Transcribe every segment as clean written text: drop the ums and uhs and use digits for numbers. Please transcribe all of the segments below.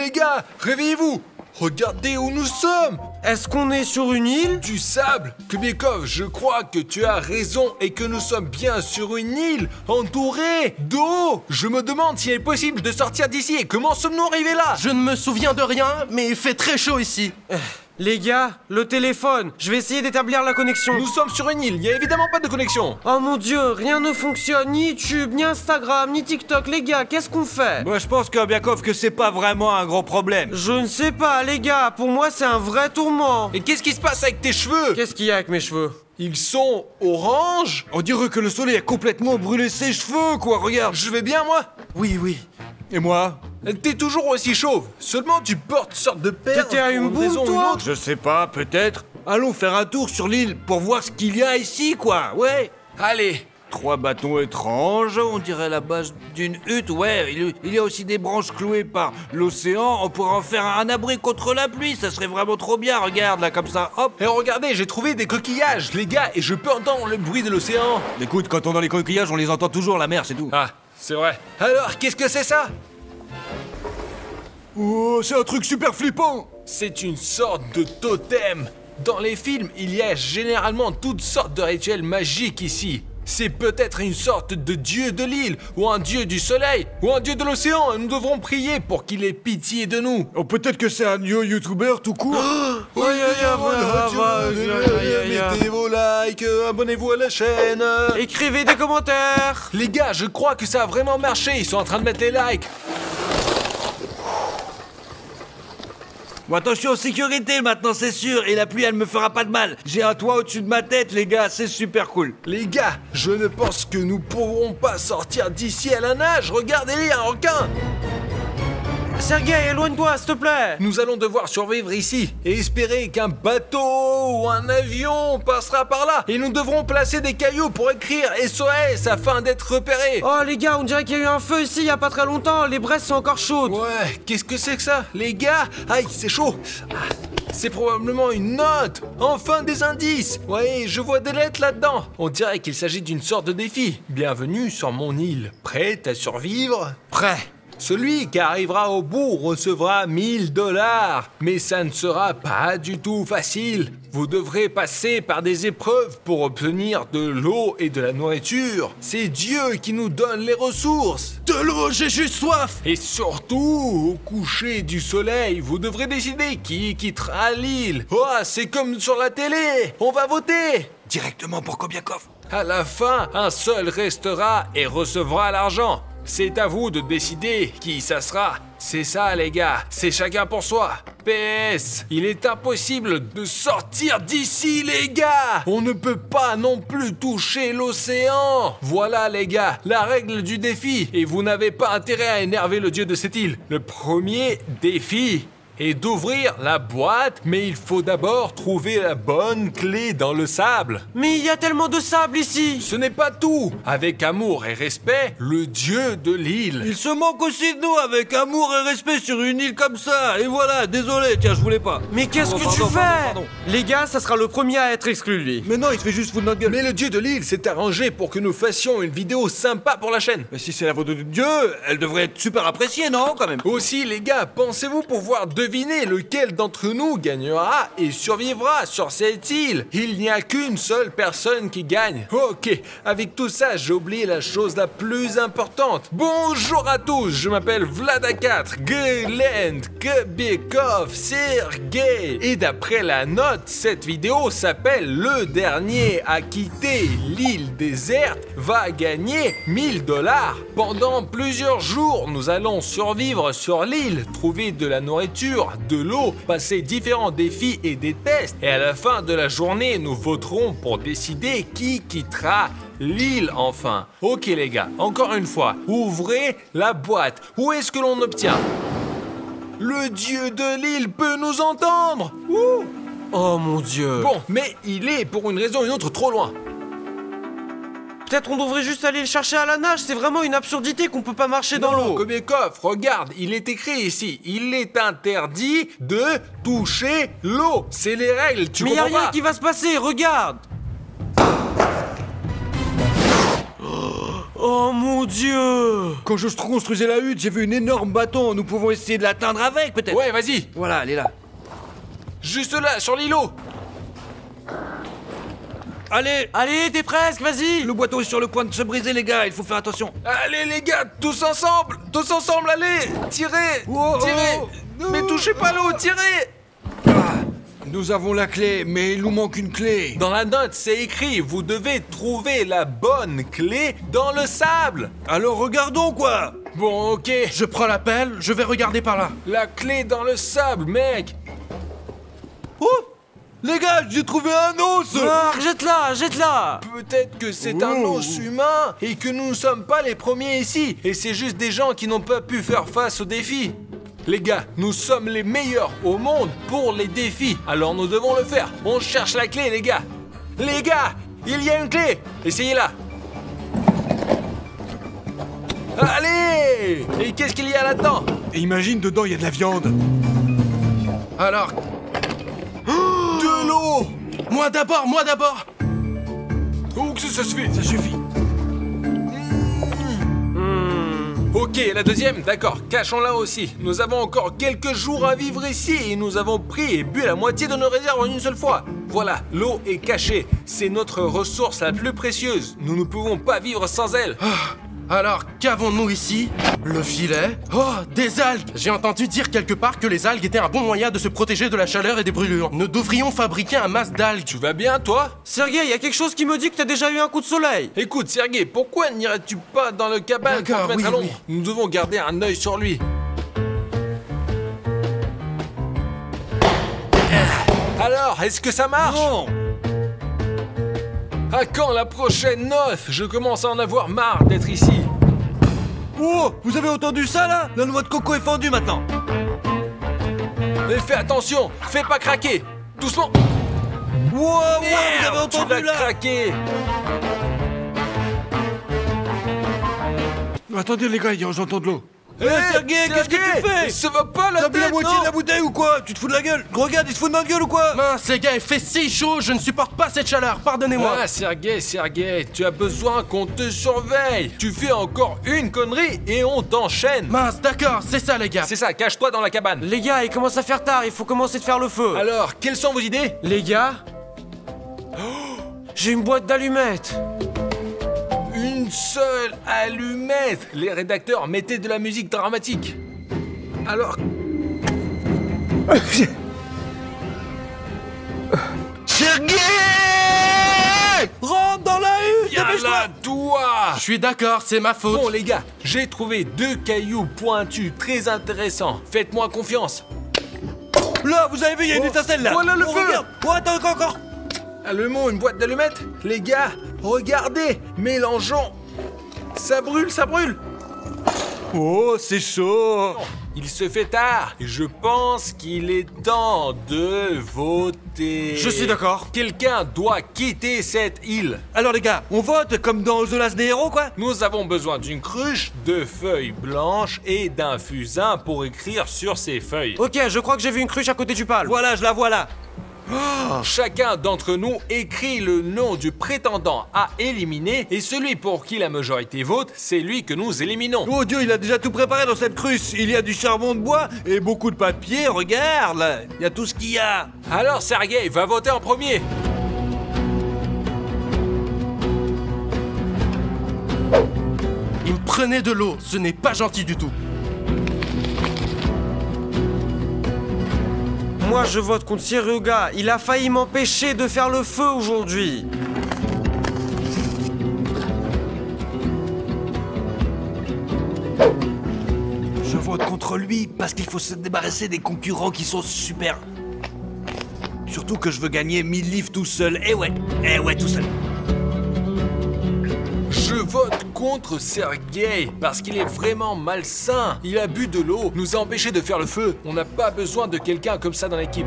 les gars, réveillez-vous! Regardez où nous sommes! Est-ce qu'on est sur une île? Du sable! Kubiakov, je crois que tu as raison et que nous sommes bien sur une île entourée d'eau! Je me demande s'il est possible de sortir d'ici et comment sommes-nous arrivés là? Je ne me souviens de rien, mais il fait très chaud ici. Les gars, le téléphone, je vais essayer d'établir la connexion. Nous sommes sur une île, il n'y a évidemment pas de connexion. Oh mon dieu, rien ne fonctionne, ni YouTube, ni Instagram, ni TikTok, les gars, qu'est-ce qu'on fait? Moi je pense Kubiakov que c'est pas vraiment un gros problème. Je ne sais pas, les gars, pour moi c'est un vrai tourment. Et qu'est-ce qui se passe avec tes cheveux? Qu'est-ce qu'il y a avec mes cheveux? Ils sont orange? On dirait que le soleil a complètement brûlé ses cheveux, quoi, regarde. Je vais bien, moi? Oui, oui. Et moi? T'es toujours aussi chauve, seulement tu portes une sorte de perle. T'étais à une pour une boule, raison ou une toi? autre. Je sais pas, peut-être. Allons faire un tour sur l'île pour voir ce qu'il y a ici, quoi, ouais. Allez. 3 bâtons étranges, on dirait la base d'une hutte, ouais. Il y a aussi des branches clouées par l'océan, on pourrait en faire un abri contre la pluie, ça serait vraiment trop bien, regarde, là, comme ça, hop. Et regardez, j'ai trouvé des coquillages, les gars, et je peux entendre le bruit de l'océan. Écoute, quand on est dans les coquillages, on les entend toujours, la mer, c'est tout. Ah, c'est vrai. Alors, qu'est-ce que c'est ça? Oh, c'est un truc super flippant. C'est une sorte de totem. Dans les films, il y a généralement toutes sortes de rituels magiques ici. C'est peut-être une sorte de dieu de l'île, ou un dieu du soleil, ou un dieu de l'océan, et nous devrons prier pour qu'il ait pitié de nous. Oh, peut-être que c'est un new youtubeur tout court. Mettez vos likes, abonnez-vous à la chaîne. Écrivez des commentaires. Les gars, je crois que ça a vraiment marché, ils sont en train de mettre les likes. Bon, attention, sécurité maintenant, c'est sûr, et la pluie, elle me fera pas de mal. J'ai un toit au-dessus de ma tête, les gars, c'est super cool. Les gars, je ne pense que nous pourrons pas sortir d'ici à la nage. Regardez, un requin. Sergueï, éloigne-toi, s'il te plaît. Nous allons devoir survivre ici et espérer qu'un bateau ou un avion passera par là. Et nous devrons placer des cailloux pour écrire SOS afin d'être repérés. Oh les gars, on dirait qu'il y a eu un feu ici il y a pas très longtemps, les braises sont encore chaudes. Ouais, qu'est-ce que c'est que ça? Les gars, aïe, c'est chaud. C'est probablement une note. Enfin des indices. Ouais, je vois des lettres là-dedans. On dirait qu'il s'agit d'une sorte de défi. Bienvenue sur mon île. Prête à survivre? Prêt. Celui qui arrivera au bout recevra 1000 $. Mais ça ne sera pas du tout facile. Vous devrez passer par des épreuves pour obtenir de l'eau et de la nourriture. C'est Dieu qui nous donne les ressources. De l'eau, j'ai juste soif. Et surtout, au coucher du soleil, vous devrez décider qui quittera l'île. Oh, c'est comme sur la télé. On va voter. Directement pour Kubiakov. À la fin, un seul restera et recevra l'argent. C'est à vous de décider qui ça sera. C'est ça les gars, c'est chacun pour soi. PS, il est impossible de sortir d'ici les gars. On ne peut pas non plus toucher l'océan. Voilà les gars, la règle du défi. Et vous n'avez pas intérêt à énerver le dieu de cette île. Le premier défi est d'ouvrir la boîte, mais il faut d'abord trouver la bonne clé dans le sable. Mais il y a tellement de sable ici. Ce n'est pas tout. Avec amour et respect, le dieu de l'île. Il se manque aussi de nous avec amour et respect sur une île comme ça. Et voilà, désolé, tiens, je voulais pas. Mais qu'est-ce que tu Pardon, fais? pardon. Les gars, ça sera le premier à être exclu lui. Mais non, il se fait juste foutre de notre gueule. Mais le dieu de l'île s'est arrangé pour que nous fassions une vidéo sympa pour la chaîne. Mais si c'est la photo de Dieu, elle devrait être super appréciée, non, quand même? Aussi, les gars, pensez-vous pouvoir deviner lequel d'entre nous gagnera et survivra sur cette île? Il n'y a qu'une seule personne qui gagne. Ok, avec tout ça, j'ai oublié la chose la plus importante. Bonjour à tous, je m'appelle Vlad4, Glen, Kubiakov, Sergueï. Et d'après la note, cette vidéo s'appelle Le dernier à quitter l'île déserte va gagner 1000 $. Pendant plusieurs jours, nous allons survivre sur l'île, trouver de la nourriture, de l'eau, passer différents défis et des tests. Et à la fin de la journée, nous voterons pour décider qui quittera l'île enfin. Ok les gars, encore une fois, ouvrez la boîte. Où est-ce que l'on obtient? Le dieu de l'île peut nous entendre. Ouh. Oh mon dieu. Bon, mais il est pour une raison ou une autre trop loin. Peut-être on devrait juste aller le chercher à la nage, c'est vraiment une absurdité qu'on peut pas marcher dans l'eau. Kubiakov, regarde, il est écrit ici, il est interdit de toucher l'eau. C'est les règles, tu Mais y a comprends rien pas? qui va se passer, regarde. Oh mon Dieu! Quand je construisais la hutte, j'ai vu une énorme bâton. Nous pouvons essayer de l'atteindre avec, peut-être. Ouais, vas-y. Voilà, elle est là. Juste là, sur l'îlot. Allez, Allez, t'es presque, vas-y! le boîteau est sur le point de se briser, les gars. Il faut faire attention. Allez les gars, tous ensemble, allez, tirez, Oh, tirez, oh, mais oh. touchez pas l'eau, tirez. Nous avons la clé, mais il nous manque une clé. Dans la note, c'est écrit, vous devez trouver la bonne clé dans le sable. Alors regardons, quoi. Bon, ok, Je prends la pelle, je vais regarder par là. la clé dans le sable, mec. Oh, les gars, j'ai trouvé un os. Ah, jette-la, jette-la! Peut-être que c'est un os humain et que nous ne sommes pas les premiers ici. Et c'est juste des gens qui n'ont pas pu faire face au défi. Les gars, nous sommes les meilleurs au monde pour les défis. Alors nous devons le faire. On cherche la clé, les gars. Les gars, il y a une clé. Essayez-la. Allez! Et qu'est-ce qu'il y a là-dedans? Et imagine, dedans, il y a de la viande. Alors, De l'eau! moi d'abord, moi d'abord! Oh, que ça suffit. Ça suffit. Ok, la deuxième, d'accord, cachons-la aussi. Nous avons encore quelques jours à vivre ici et nous avons pris et bu la moitié de nos réserves en une seule fois. Voilà, l'eau est cachée. C'est notre ressource la plus précieuse. Nous ne pouvons pas vivre sans elle. Alors, qu'avons-nous ici? Le filet? Oh, des algues! J'ai entendu dire quelque part que les algues étaient un bon moyen de se protéger de la chaleur et des brûlures. Nous devrions fabriquer un masque d'algues. Tu vas bien, toi? Sergei, y a quelque chose qui me dit que t'as déjà eu un coup de soleil. Écoute, Sergei, pourquoi n'irais-tu pas dans le cabane pour D'accord, te mettre oui, à l'ombre? Nous devons garder un œil sur lui. Alors, est-ce que ça marche? Non. À quand la prochaine noce? Je commence à en avoir marre d'être ici. Oh, vous avez entendu ça, là? La noix de coco est fendue, maintenant. Et fais attention, fais pas craquer. Doucement. Wow, wow, vous Merde, avez tu entendu, l'as là? craqué. Attendez, les gars, j'entends de l'eau. Eh, Sergei, qu'est-ce que tu fais? Ça va pas la T'as bu la tête, moitié non? de la bouteille ou quoi? Tu te fous de la gueule? Regarde, il se fout de notre gueule ou quoi? Mince, les gars, il fait si chaud, je ne supporte pas cette chaleur, pardonnez-moi. Ah, Sergei, tu as besoin qu'on te surveille. Tu fais encore une connerie et on t'enchaîne. Mince, d'accord, c'est ça, les gars. C'est ça, cache-toi dans la cabane. Les gars, il commence à faire tard, il faut commencer de faire le feu. Alors, quelles sont vos idées? Les gars? J'ai une boîte d'allumettes. Une seule allumette. Les rédacteurs mettaient de la musique dramatique. Alors... Rentre dans la hutte! Viens Dépêche-toi! là, toi! Je suis d'accord, c'est ma faute. Bon les gars, j'ai trouvé 2 cailloux pointus très intéressants. Faites-moi confiance. Là, vous avez vu, il y a une Oh, étincelle là! voilà le Oh, feu! regarde. Oh, attends, encore! Allumons une boîte d'allumettes. Les gars, regardez, mélangeons. Ça brûle, ça brûle. Oh, c'est chaud! Il se fait tard et je pense qu'il est temps de voter. Je suis d'accord. Quelqu'un doit quitter cette île. Alors les gars, on vote comme dans The Last des héros, quoi? Nous avons besoin d'une cruche, de feuilles blanches et d'un fusain pour écrire sur ces feuilles. Ok, je crois que j'ai vu une cruche à côté du pal. Voilà, je la vois là! Chacun d'entre nous écrit le nom du prétendant à éliminer et celui pour qui la majorité vote, c'est lui que nous éliminons. Oh Dieu, il a déjà tout préparé dans cette cruche! Il y a du charbon de bois et beaucoup de papier, regarde là! Il y a tout ce qu'il y a! Alors Sergei va voter en premier. Il me prenait de l'eau, ce n'est pas gentil du tout. Moi, je vote contre Siruga. Il a failli m'empêcher de faire le feu aujourd'hui. Je vote contre lui parce qu'il faut se débarrasser des concurrents qui sont super. Surtout que je veux gagner 1000 livres tout seul. Eh ouais, tout seul. Je vote contre Sergei parce qu'il est vraiment malsain. Il a bu de l'eau, nous a empêchés de faire le feu. On n'a pas besoin de quelqu'un comme ça dans l'équipe.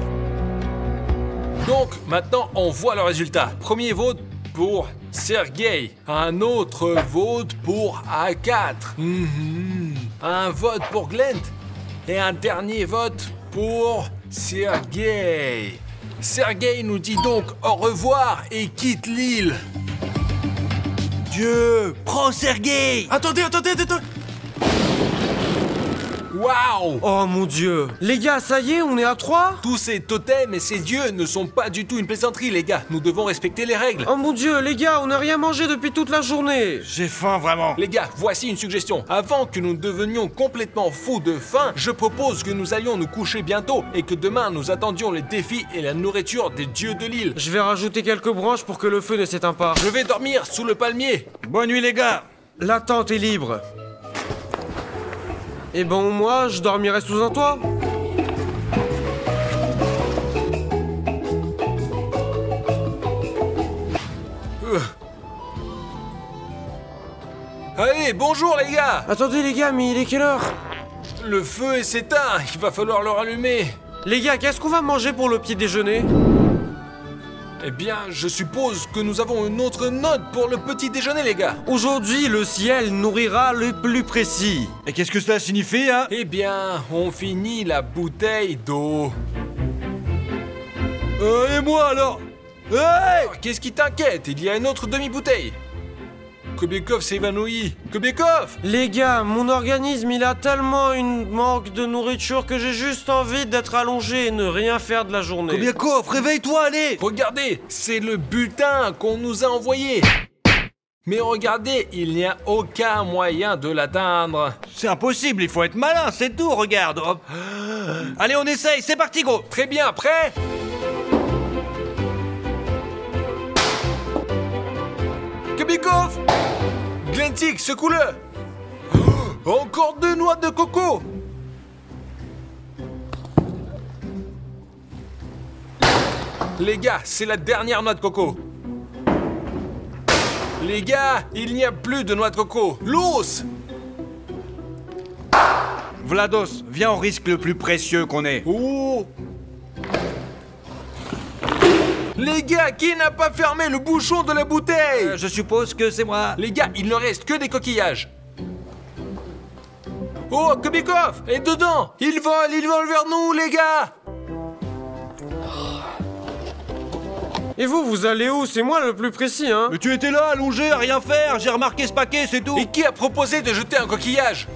Donc maintenant on voit le résultat. Premier vote pour Sergei. Un autre vote pour A4. Un vote pour Glent. Et un dernier vote pour Sergei. Sergei nous dit donc au revoir et quitte l'île. Dieu! Prends Sergueï! Attendez. Waouh! Oh mon dieu. Les gars, ça y est, on est à 3? Tous ces totems et ces dieux ne sont pas du tout une plaisanterie, les gars. Nous devons respecter les règles. Oh mon dieu, les gars, on n'a rien mangé depuis toute la journée. J'ai faim, vraiment. Les gars, voici une suggestion. Avant que nous devenions complètement fous de faim, je propose que nous allions nous coucher bientôt et que demain nous attendions les défis et la nourriture des dieux de l'île. Je vais rajouter quelques branches pour que le feu ne s'éteint pas. Je vais dormir sous le palmier. Bonne nuit, les gars. La tente est libre. Et bon, moi, je dormirai sous un toit. Allez, bonjour les gars. Attendez les gars, mais il est quelle heure? Le feu est s'éteint, il va falloir le rallumer. Les gars, qu'est-ce qu'on va manger pour le petit déjeuner? Eh bien, je suppose que nous avons une autre note pour le petit déjeuner, les gars. Aujourd'hui, le ciel nourrira le plus précis. Et qu'est-ce que cela signifie, hein? Eh bien, on finit la bouteille d'eau. Et moi, alors? Hey! Qu'est-ce qui t'inquiète? Il y a une autre demi-bouteille. Kobiakov s'est évanoui. Kobiakov! Les gars, mon organisme, il a tellement une manque de nourriture que j'ai juste envie d'être allongé et ne rien faire de la journée. Kobiakov, réveille-toi, allez! Regardez, c'est le butin qu'on nous a envoyé. Mais regardez, il n'y a aucun moyen de l'atteindre. C'est impossible, il faut être malin, c'est tout, regarde. Hop. Allez, on essaye, c'est parti, gros! Très bien, prêt? Kobiakov! Glentic, secoue-le! Encore 2 noix de coco! Les gars, c'est la dernière noix de coco. Les gars, il n'y a plus de noix de coco. L'os! Vlados, viens, on risque le plus précieux qu'on ait. Oh! Les gars, qui n'a pas fermé le bouchon de la bouteille? Je suppose que c'est moi. Les gars, il ne reste que des coquillages. Oh, Kobiakov est dedans. Il vole vers nous, les gars. Et vous allez où? C'est moi le plus précis, hein? Mais tu étais là, allongé, à rien faire, j'ai remarqué ce paquet, c'est tout. Et qui a proposé de jeter un coquillage?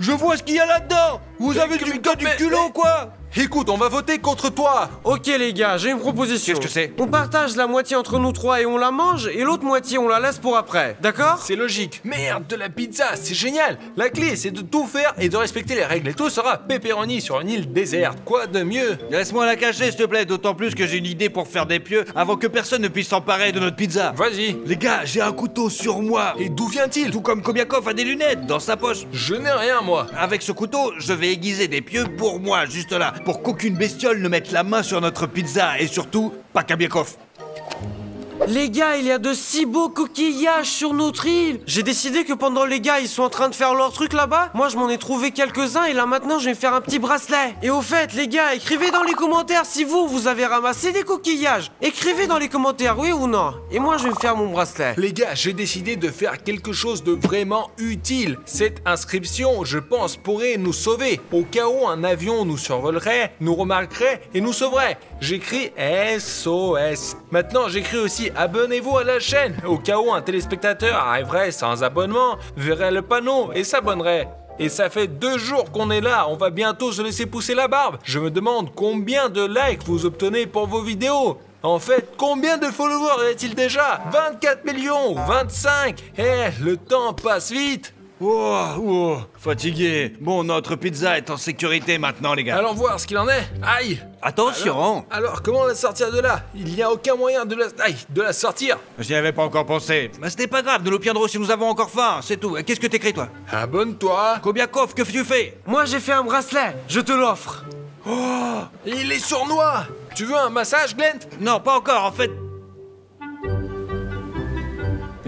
Je vois ce qu'il y a là-dedans. Vous avez du culot, quoi? Écoute, on va voter contre toi. Ok les gars, j'ai une proposition. Qu'est-ce que c'est? On partage la moitié entre nous trois et on la mange, et l'autre moitié on la laisse pour après, d'accord? C'est logique. Merde, de la pizza, c'est génial. La clé, c'est de tout faire et de respecter les règles. Et tout sera pepperoni sur une île déserte. Quoi de mieux? Laisse-moi la cacher, s'il te plaît, d'autant plus que j'ai une idée pour faire des pieux avant que personne ne puisse s'emparer de notre pizza. Vas-y. Les gars, j'ai un couteau sur moi. Et d'où vient-il? Tout comme Kobiakov a des lunettes dans sa poche. Je n'ai rien, moi. Avec ce couteau, je vais aiguiser des pieux pour moi, juste là, pour qu'aucune bestiole ne mette la main sur notre pizza, et surtout, pas Kobiakov. Les gars, il y a de si beaux coquillages sur notre île. J'ai décidé que pendant les gars ils sont en train de faire leur truc là-bas, moi je m'en ai trouvé quelques-uns et là maintenant je vais me faire un petit bracelet. Et au fait les gars, écrivez dans les commentaires si vous avez ramassé des coquillages. Écrivez dans les commentaires oui ou non. Et moi je vais me faire mon bracelet. Les gars, j'ai décidé de faire quelque chose de vraiment utile. Cette inscription, je pense, pourrait nous sauver. Au cas où un avion nous survolerait, nous remarquerait et nous sauverait. J'écris SOS. Maintenant, j'écris aussi abonnez-vous à la chaîne. Au cas où un téléspectateur arriverait sans abonnement, verrait le panneau et s'abonnerait. Et ça fait 2 jours qu'on est là, on va bientôt se laisser pousser la barbe. Je me demande combien de likes vous obtenez pour vos vidéos. En fait, combien de followers y a-t-il déjà? 24 millions, 25. Le temps passe vite. Oh, fatigué. Bon, notre pizza est en sécurité maintenant, les gars. Allons voir ce qu'il en est. Aïe. Attention. Alors, comment la sortir de là? Il n'y a aucun moyen de la sortir. Je n'y avais pas encore pensé. Mais ce n'est pas grave, nous l'obtiendrons si nous avons encore faim, c'est tout. Qu'est-ce que t'écris, toi? Abonne-toi. Kobiakov, que tu fais? Moi j'ai fait un bracelet, je te l'offre. Oh, il est sournois. Tu veux un massage, Glenn? Non, pas encore, en fait.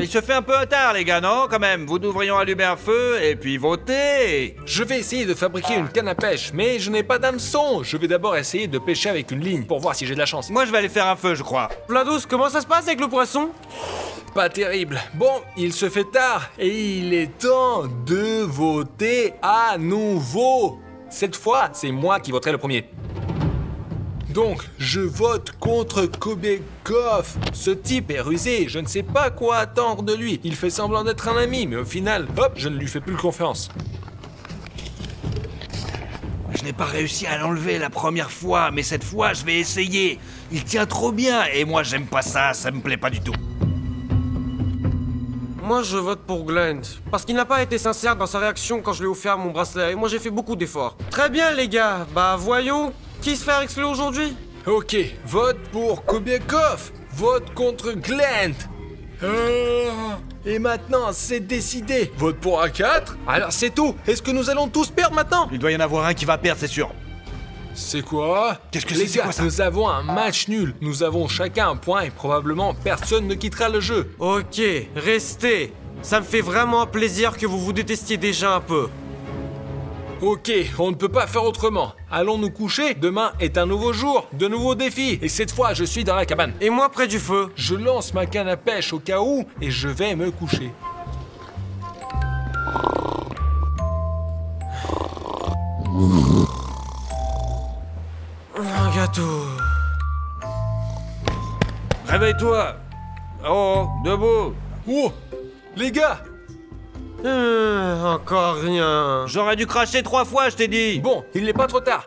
Il se fait un peu tard, les gars, non? Quand même, vous devrions allumer un feu et puis voter. Je vais essayer de fabriquer une canne à pêche, mais je n'ai pas d'hameçon. Je vais d'abord essayer de pêcher avec une ligne pour voir si j'ai de la chance. Moi, je vais aller faire un feu, je crois. Vlados, comment ça se passe avec le poisson? Pas terrible. Bon, il se fait tard et il est temps de voter à nouveau. Cette fois, c'est moi qui voterai le premier. Donc, je vote contre Kobekov. Ce type est rusé, je ne sais pas quoi attendre de lui. Il fait semblant d'être un ami, mais au final, hop, je ne lui fais plus confiance. Je n'ai pas réussi à l'enlever la première fois, mais cette fois, je vais essayer. Il tient trop bien, et moi, j'aime pas ça, ça me plaît pas du tout. Moi, je vote pour Glenn, parce qu'il n'a pas été sincère dans sa réaction quand je lui ai offert mon bracelet, et moi j'ai fait beaucoup d'efforts. Très bien, les gars, bah voyons, qui se fait exclure aujourd'hui? Ok, vote pour Kobekov. Vote contre Glenn. Et maintenant, c'est décidé. Vote pour A4. Alors c'est tout. Est-ce que nous allons tous perdre maintenant? Il doit y en avoir un qui va perdre, c'est sûr. C'est quoi? Qu'est-ce que Les c'est gars, quoi ça? nous avons un match nul. Nous avons chacun un point et probablement personne ne quittera le jeu. Ok, restez. Ça me fait vraiment plaisir que vous vous détestiez déjà un peu. Ok, on ne peut pas faire autrement. Allons nous coucher. Demain est un nouveau jour, de nouveaux défis. Et cette fois, je suis dans la cabane. Et moi près du feu. Je lance ma canne à pêche au cas où et je vais me coucher. Un gâteau. Réveille-toi. Oh, debout. Oh, les gars. Encore rien. J'aurais dû cracher 3 fois, je t'ai dit. Bon, il n'est pas trop tard.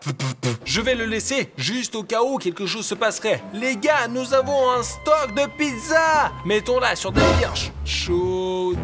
Je vais le laisser, juste au cas où quelque chose se passerait. Les gars, nous avons un stock de pizza. Mettons-la sur des birches chaudes.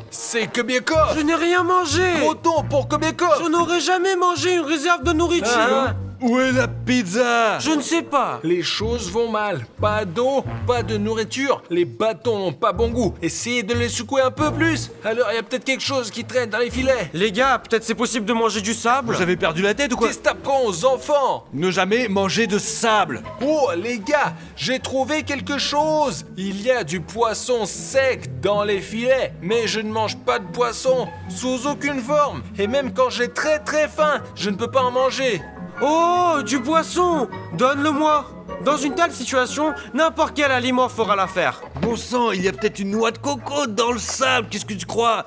C'est Kobekov. Je n'ai rien mangé. Votons pour Kobekov. Je n'aurais jamais mangé une réserve de nourriture. Ah. Où est la pizza? Je ne sais pas. Les choses vont mal. Pas d'eau, pas de nourriture. Les bâtons n'ont pas bon goût. Essayez de les secouer un peu plus. Alors il y a peut-être quelque chose qui traîne dans les filets. Les gars, peut-être c'est possible de manger du sable. Vous avez perdu la tête ou quoi? Qu'est-ce que t'apprends aux enfants? Ne jamais manger de sable. Oh les gars, j'ai trouvé quelque chose. Il y a du poisson sec dans les filets. Mais je ne mange pas de poisson. Sous aucune forme. Et même quand j'ai très très faim, je ne peux pas en manger. Oh, du poisson. Donne-le-moi. Dans une telle situation, n'importe quel aliment fera l'affaire. Bon sang, il y a peut-être une noix de coco dans le sable. Qu'est-ce que tu crois?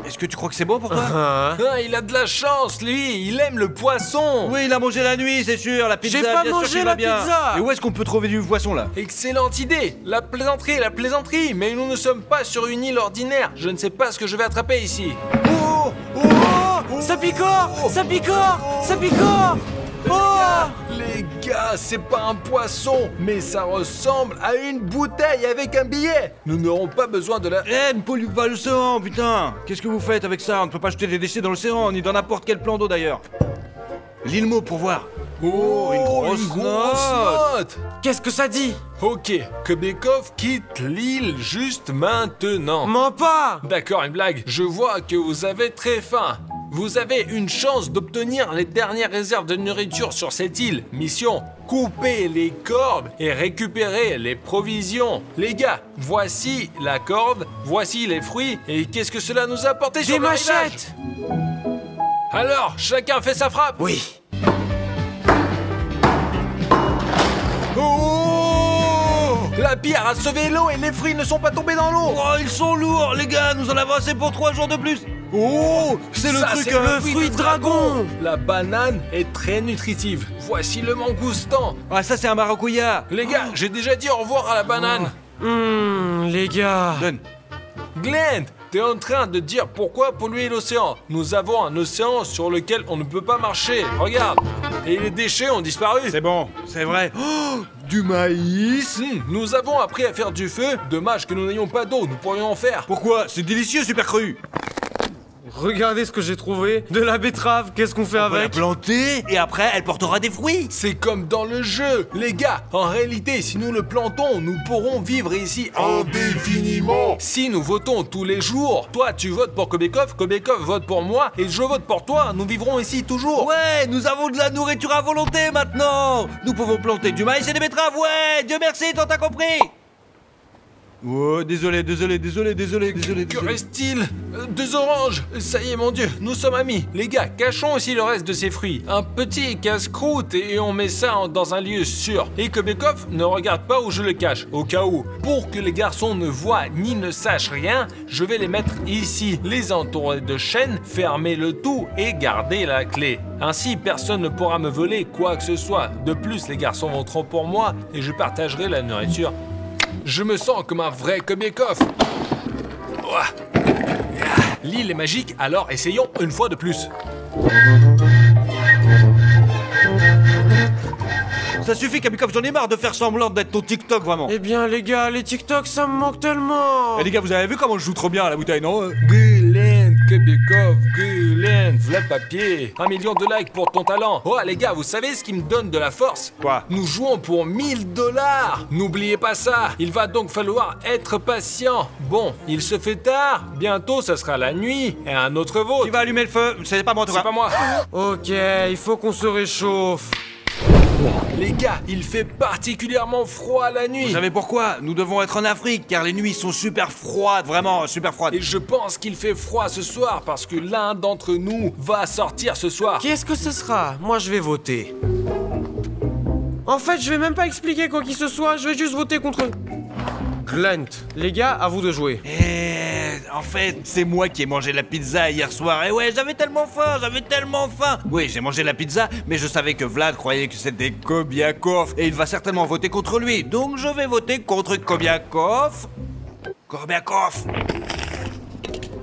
Est-ce que tu crois que c'est bon pour toi? Ah, il a de la chance, lui. Il aime le poisson. Oui, il a mangé la nuit, c'est sûr. La pizza, J'ai pas bien sûr mangé qu'il la va bien. pizza. Et où est-ce qu'on peut trouver du poisson là? Excellente idée. La plaisanterie. Mais nous ne sommes pas sur une île ordinaire. Je ne sais pas ce que je vais attraper ici. Oh, oh, Oh, ça picore. Ça picore. Ça picore. Oh. les gars, c'est pas un poisson, mais ça ressemble à une bouteille avec un billet. Nous n'aurons pas besoin de la... Eh, ne pollue pas l'océan, putain! Qu'est-ce que vous faites avec ça? On ne peut pas jeter des déchets dans l'océan, ni dans n'importe quel plan d'eau d'ailleurs. Lis le mot pour voir. Oh, une grosse note. Qu'est-ce que ça dit? Ok, Kobekov quitte l'île juste maintenant. Mens pas. D'accord, une blague. Je vois que vous avez très faim. Vous avez une chance d'obtenir les dernières réserves de nourriture sur cette île. Mission, couper les cordes et récupérer les provisions. Les gars, voici la corde, voici les fruits. Et qu'est-ce que cela nous a apporté sur Des le rivage? machettes. Alors, chacun fait sa frappe. Oui. Oh! La pierre a sauvé l'eau et les fruits ne sont pas tombés dans l'eau. Oh, ils sont lourds, les gars, nous en avons assez pour 3 jours de plus. Oh, c'est le Ça, truc, c'est hein. Le fruit de dragon. La banane est très nutritive. Voici le mangoustan. Ah, ça c'est un maracuya. Les gars, j'ai déjà dit au revoir à la banane. Les gars. Donne. Glenn, t'es en train de dire pourquoi polluer l'océan. Nous avons un océan sur lequel on ne peut pas marcher. Regarde. Et les déchets ont disparu. C'est bon, c'est vrai. Oh, du maïs. Nous avons appris à faire du feu. Dommage que nous n'ayons pas d'eau. Nous pourrions en faire. Pourquoi? C'est délicieux, super cru. Regardez ce que j'ai trouvé. De la betterave. Qu'est-ce qu'on fait On va la avec? planter et après elle portera des fruits. C'est comme dans le jeu. Les gars, en réalité, si nous le plantons, nous pourrons vivre ici indéfiniment. Si nous votons tous les jours, toi tu votes pour Kobekov, Kobekov vote pour moi et je vote pour toi, nous vivrons ici toujours. Ouais, nous avons de la nourriture à volonté maintenant. Nous pouvons planter du maïs et des betteraves, ouais. Dieu merci, t'as compris. Oh, désolé. Que reste-t-il? 2 oranges. Ça y est, mon Dieu, nous sommes amis. Les gars, cachons aussi le reste de ces fruits. Un petit casse-croûte et on met ça dans un lieu sûr. Et que Bekov ne regarde pas où je le cache, au cas où. Pour que les garçons ne voient ni ne sachent rien, je vais les mettre ici, les entourer de chaînes, fermer le tout et garder la clé. Ainsi, personne ne pourra me voler quoi que ce soit. De plus, les garçons voteront pour moi et je partagerai la nourriture. Je me sens comme un vrai Kobiekov. L'île est magique, alors essayons une fois de plus. Ça suffit, Kobiekov, j'en ai marre de faire semblant d'être ton TikTok, vraiment. Eh bien, les gars, les TikTok, ça me manque tellement. Eh les gars, vous avez vu comment je joue trop bien à la bouteille, non? Gulen, Kobiekov, Gulen, v'là le papier. 1 million de likes pour ton talent. Oh les gars, vous savez ce qui me donne de la force? Quoi? Nous jouons pour 1000 $. N'oubliez pas ça. Il va donc falloir être patient. Bon, il se fait tard. Bientôt, ça sera la nuit. Et un autre vote. Qui va allumer le feu? C'est pas moi, en tout C'est cas. pas moi. Ok, il faut qu'on se réchauffe. Les gars, il fait particulièrement froid la nuit. Vous savez pourquoi? Nous devons être en Afrique, car les nuits sont super froides, vraiment super froides. Et je pense qu'il fait froid ce soir parce que l'un d'entre nous va sortir ce soir. Qu'est-ce que ce sera? Moi, je vais voter. En fait, je vais même pas expliquer quoi qu'il se soit, je vais juste voter contre eux. Glent, les gars, à vous de jouer. En fait, c'est moi qui ai mangé la pizza hier soir. Et ouais, j'avais tellement faim. Oui, j'ai mangé la pizza, mais je savais que Vlad croyait que c'était Kobiakov. Et il va certainement voter contre lui. Donc je vais voter contre Kobiakov.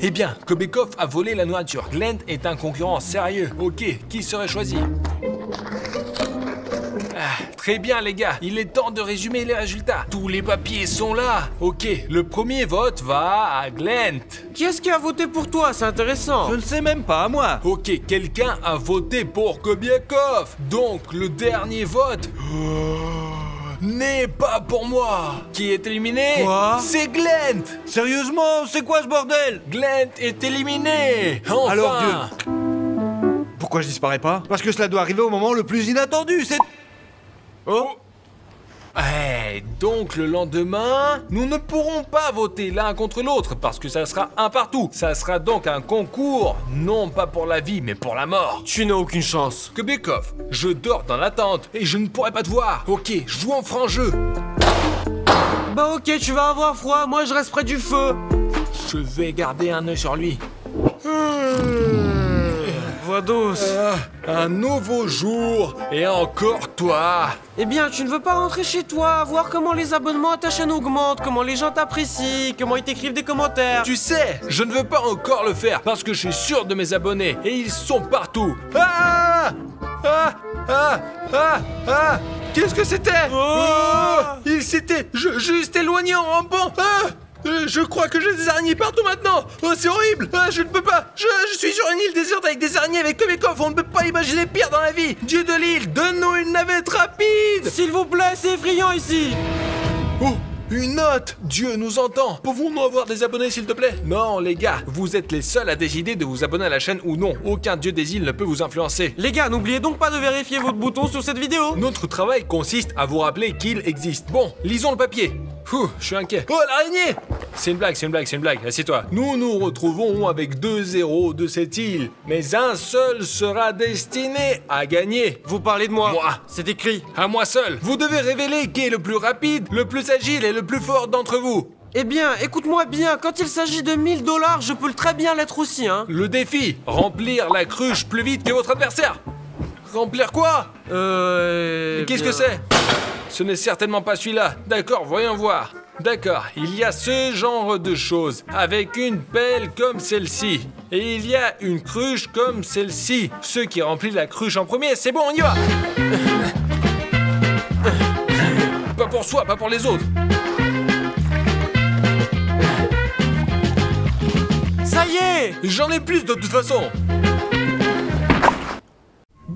Eh bien, Kobiekov a volé la nourriture. Glent est un concurrent sérieux. Ok, qui serait choisi? Très bien les gars, il est temps de résumer les résultats. Tous les papiers sont là. Ok, le premier vote va à Glent. Qui est-ce qui a voté pour toi? C'est intéressant. Je ne sais même pas, moi. Ok, quelqu'un a voté pour Kobiekov. Donc le dernier vote n'est pas pour moi. Qui est éliminé? Quoi? C'est Glent. Sérieusement, c'est quoi ce bordel? Glent est éliminé. Enfin. Alors, pourquoi je disparais pas? Parce que cela doit arriver au moment le plus inattendu, c'est... Oh. Donc le lendemain, nous ne pourrons pas voter l'un contre l'autre parce que ça sera un partout. Ça sera donc un concours, non pas pour la vie mais pour la mort. Tu n'as aucune chance. Kobiekov, je dors dans la tente et je ne pourrai pas te voir. Ok, joue en franc jeu. Bah ok, tu vas avoir froid, moi je reste près du feu. Je vais garder un œil sur lui. Voix douce. Un nouveau jour et encore toi. Eh bien, tu ne veux pas rentrer chez toi, voir comment les abonnements à ta chaîne augmentent, comment les gens t'apprécient, comment ils t'écrivent des commentaires. Tu sais, je ne veux pas encore le faire parce que je suis sûr de mes abonnés et ils sont partout. Qu'est-ce que c'était? Il s'était juste éloigné en rampant. Je crois que j'ai des araignées partout maintenant. Oh, c'est horrible. Je ne peux pas. Je suis sur une île déserte avec des araignées avec Kobiekov. On ne peut pas imaginer pire dans la vie. Dieu de l'île, donne-nous une navette rapide. S'il vous plaît, c'est effrayant ici. Oh, une note. Dieu nous entend. Pouvons-nous avoir des abonnés, s'il te plaît? Non, les gars, vous êtes les seuls à décider de vous abonner à la chaîne ou non. Aucun dieu des îles ne peut vous influencer. Les gars, n'oubliez donc pas de vérifier votre bouton sur cette vidéo. Notre travail consiste à vous rappeler qu'il existe. Bon, lisons le papier. Je suis inquiet. Oh, l'araignée! C'est une blague. Assieds-toi. Nous nous retrouvons avec 2 zéros de cette île, mais un seul sera destiné à gagner. Vous parlez de moi. Moi. C'est écrit. À moi seul. Vous devez révéler qui est le plus rapide, le plus agile et le plus fort d'entre vous. Eh bien, écoute-moi bien, quand il s'agit de 1000 $, je peux très bien l'être aussi, hein. Le défi, remplir la cruche plus vite que votre adversaire. Remplir quoi? Qu'est-ce que c'est? Ce n'est certainement pas celui-là. D'accord, voyons voir. D'accord, il y a ce genre de choses, avec une pelle comme celle-ci. Et il y a une cruche comme celle-ci. Ceux qui remplissent la cruche en premier, c'est bon, on y va. Pas pour soi, pas pour les autres. Ça y est. J'en ai plus de toute façon.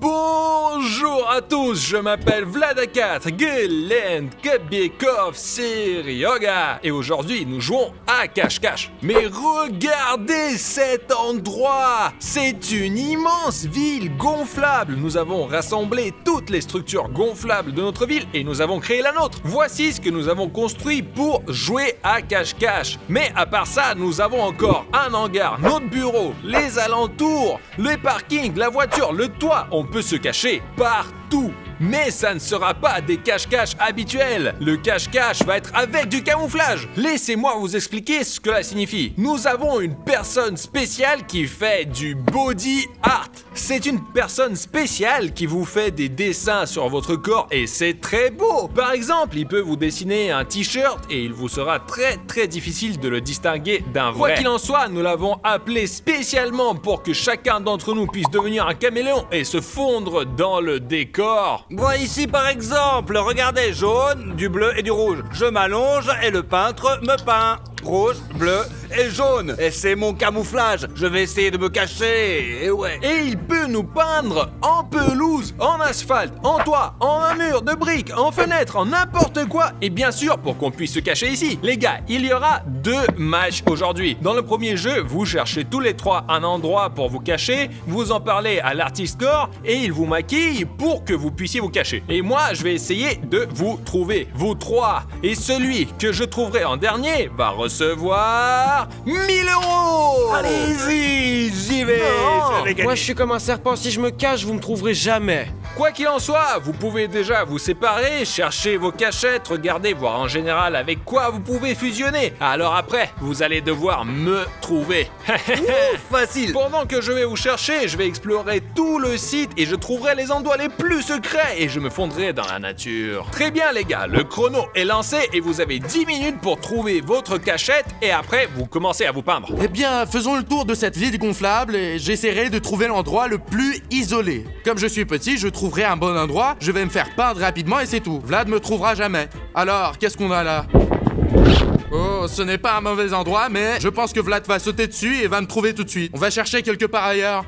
Bonjour à tous, je m'appelle Vlad4, Gelend, Kobiekov, Serioga et aujourd'hui nous jouons à cache-cache. Mais regardez cet endroit! C'est une immense ville gonflable. Nous avons rassemblé toutes les structures gonflables de notre ville et nous avons créé la nôtre. Voici ce que nous avons construit pour jouer à cache-cache. Mais à part ça, nous avons encore un hangar, notre bureau, les alentours, les parkings, la voiture, le toit. On peut se cacher partout. Mais ça ne sera pas des cache-cache habituels. Le cache-cache va être avec du camouflage. Laissez-moi vous expliquer ce que cela signifie. Nous avons une personne spéciale qui fait du body art. C'est une personne spéciale qui vous fait des dessins sur votre corps et c'est très beau. Par exemple, il peut vous dessiner un t-shirt et il vous sera très difficile de le distinguer d'un vrai. Quoi qu'il en soit, nous l'avons appelé spécialement pour que chacun d'entre nous puisse devenir un caméléon et se fondre dans le décor. Moi ici par exemple, regardez, jaune, du bleu et du rouge. Je m'allonge et le peintre me peint. Rouge, bleu et jaune. Et c'est mon camouflage. Je vais essayer de me cacher. Et ouais. Et il peut nous peindre en pelouse, en asphalte, en toit, en un mur de briques, en fenêtre, en n'importe quoi. Et bien sûr, pour qu'on puisse se cacher ici. Les gars, il y aura 2 matchs aujourd'hui. Dans le premier jeu, vous cherchez tous les 3 un endroit pour vous cacher. Vous en parlez à l'artiste core et il vous maquille pour que vous puissiez vous cacher. Et moi, je vais essayer de vous trouver, vous 3. Et celui que je trouverai en dernier va recevoir 1000 €. Allez-y, j'y vais. Je vais gagner. Moi je suis comme un serpent, si je me cache, vous me trouverez jamais. Quoi qu'il en soit, vous pouvez déjà vous séparer, chercher vos cachettes, regarder, voir en général avec quoi vous pouvez fusionner. Alors après, vous allez devoir me trouver. Facile. Pendant que je vais vous chercher, je vais explorer tout le site et je trouverai les endroits les plus secrets et je me fondrai dans la nature. Très bien les gars, le chrono est lancé et vous avez 10 minutes pour trouver votre cachette et après vous commencez à vous peindre. Eh bien, faisons le tour de cette ville gonflable et j'essaierai de trouver l'endroit le plus isolé. Comme je suis petit, je trouverai un bon endroit, je vais me faire peindre rapidement et c'est tout. Vlad me trouvera jamais. Alors, qu'est-ce qu'on a là? Oh, ce n'est pas un mauvais endroit, mais je pense que Vlad va sauter dessus et va me trouver tout de suite. On va chercher quelque part ailleurs.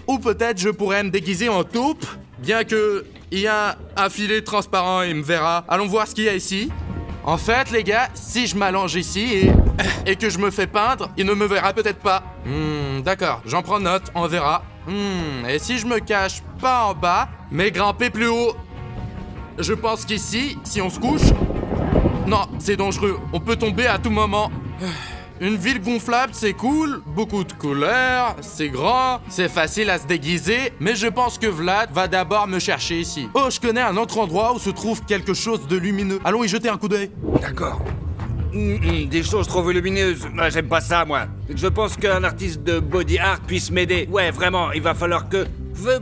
Ou peut-être je pourrais me déguiser en taupe, bien que il y a un filet transparent et il me verra. Allons voir ce qu'il y a ici. En fait, les gars, si je m'allonge ici et que je me fais peindre, il ne me verra peut-être pas. D'accord, j'en prends note, on verra. Et si je me cache pas en bas, mais grimper plus haut? Je pense qu'ici, si on se couche... Non, c'est dangereux, on peut tomber à tout moment. Une ville gonflable, c'est cool, beaucoup de couleurs, c'est grand, c'est facile à se déguiser, mais je pense que Vlad va d'abord me chercher ici. Oh, je connais un autre endroit où se trouve quelque chose de lumineux. Allons y jeter un coup d'œil. D'accord. Des choses trop volumineuses. J'aime pas ça, moi. Je pense qu'un artiste de body art puisse m'aider. Ouais, vraiment, il va falloir que...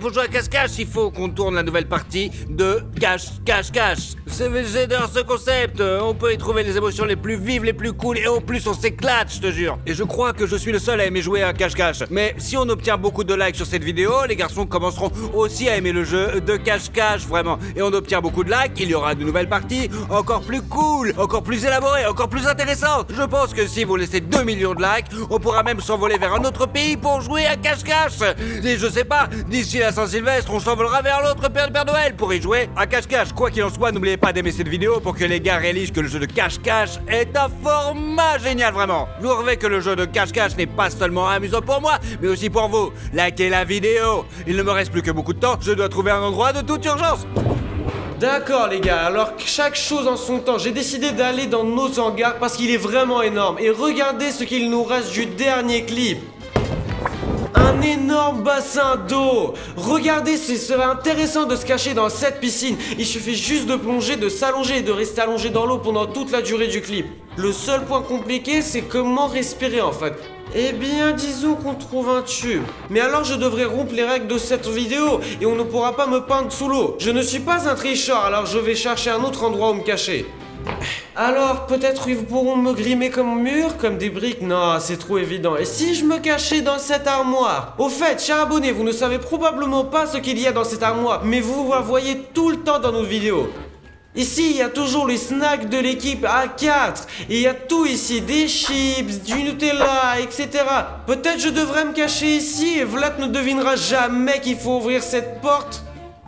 Pour jouer à cache-cache, il faut qu'on tourne la nouvelle partie de cache-cache-cache. J'adore ce concept. On peut y trouver les émotions les plus vives, les plus cool, et en plus on s'éclate, je te jure. Et je crois que je suis le seul à aimer jouer à cache-cache. Mais si on obtient beaucoup de likes sur cette vidéo, les garçons commenceront aussi à aimer le jeu de cache-cache, vraiment. Et on obtient beaucoup de likes, il y aura de nouvelles parties encore plus cool, encore plus élaborées, encore plus intéressantes. Je pense que si vous laissez 2 millions de likes, on pourra même s'envoler vers un autre pays pour jouer à cache-cache. Et je sais pas, d'ici la Saint-Sylvestre, on s'envolera vers l'autre Père Noël pour y jouer à cache-cache. Quoi qu'il en soit, n'oubliez pas d'aimer cette vidéo pour que les gars réalisent que le jeu de cache-cache est un format génial, vraiment. Vous verrez que le jeu de cache-cache n'est pas seulement amusant pour moi, mais aussi pour vous. Likez la vidéo. Il ne me reste plus que beaucoup de temps, je dois trouver un endroit de toute urgence. D'accord les gars, alors chaque chose en son temps, j'ai décidé d'aller dans nos hangars parce qu'il est vraiment énorme. Et regardez ce qu'il nous reste du dernier clip. Un énorme bassin d'eau. Regardez, ce serait intéressant de se cacher dans cette piscine. Il suffit juste de plonger, de s'allonger et de rester allongé dans l'eau pendant toute la durée du clip. Le seul point compliqué, c'est comment respirer en fait. Eh bien, disons qu'on trouve un tube. Mais alors je devrais rompre les règles de cette vidéo et on ne pourra pas me peindre sous l'eau. Je ne suis pas un tricheur, alors je vais chercher un autre endroit où me cacher. Alors, peut-être ils pourront me grimer comme mur, comme des briques. Non, c'est trop évident. Et si je me cachais dans cette armoire? Au fait, chers abonnés, vous ne savez probablement pas ce qu'il y a dans cette armoire, mais vous la voyez tout le temps dans nos vidéos. Ici, il y a toujours les snacks de l'équipe A4. Et il y a tout ici, des chips, du Nutella, etc. Peut-être je devrais me cacher ici et Vlad ne devinera jamais qu'il faut ouvrir cette porte.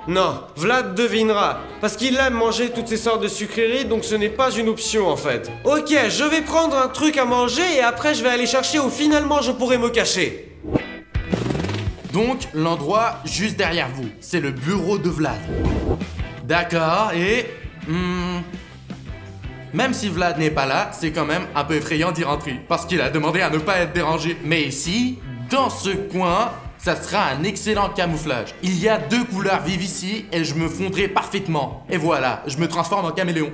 Non, Vlad devinera. Parce qu'il aime manger toutes ces sortes de sucreries, donc ce n'est pas une option en fait. Ok, je vais prendre un truc à manger et après je vais aller chercher où finalement je pourrai me cacher. Donc, l'endroit juste derrière vous, c'est le bureau de Vlad. D'accord, et... même si Vlad n'est pas là, c'est quand même un peu effrayant d'y rentrer, parce qu'il a demandé à ne pas être dérangé. Mais ici, dans ce coin, ça sera un excellent camouflage. Il y a 2 couleurs vives ici, et je me fondrai parfaitement. Et voilà, je me transforme en caméléon.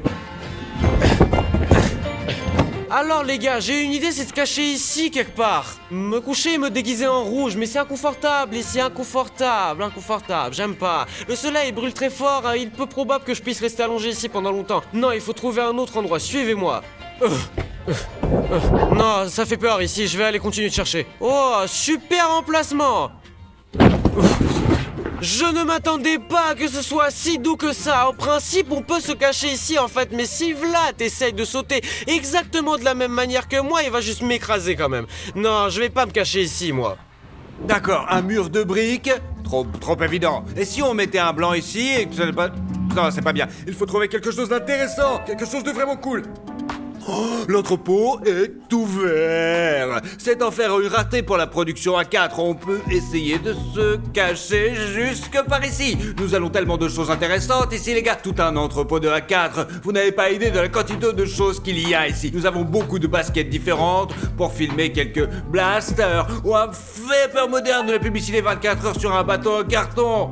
Alors les gars, j'ai une idée, c'est de se cacher ici quelque part. Me coucher et me déguiser en rouge, mais c'est inconfortable ici, inconfortable, j'aime pas. Le soleil brûle très fort, hein, il est peu probable que je puisse rester allongé ici pendant longtemps. Non, il faut trouver un autre endroit, suivez-moi. Non, ça fait peur ici, je vais aller continuer de chercher. Oh, super emplacement. Je ne m'attendais pas que ce soit si doux que ça. En principe, on peut se cacher ici en fait, mais si Vlad essaye de sauter exactement de la même manière que moi, il va juste m'écraser quand même. Non, je vais pas me cacher ici, moi. D'accord, un mur de briques. Trop évident. Et si on mettait un blanc ici et que ça n'est pas... Non, c'est pas bien. Il faut trouver quelque chose d'intéressant, quelque chose de vraiment cool. Oh, l'entrepôt est ouvert. C'est en faire une ratée pour la production A4. On peut essayer de se cacher jusque par ici. Nous allons tellement de choses intéressantes ici, les gars. Tout un entrepôt de A4. Vous n'avez pas idée de la quantité de choses qu'il y a ici. Nous avons beaucoup de baskets différentes pour filmer quelques blasters ou un vapeur moderne de la publicité 24 heures sur un bateau en carton.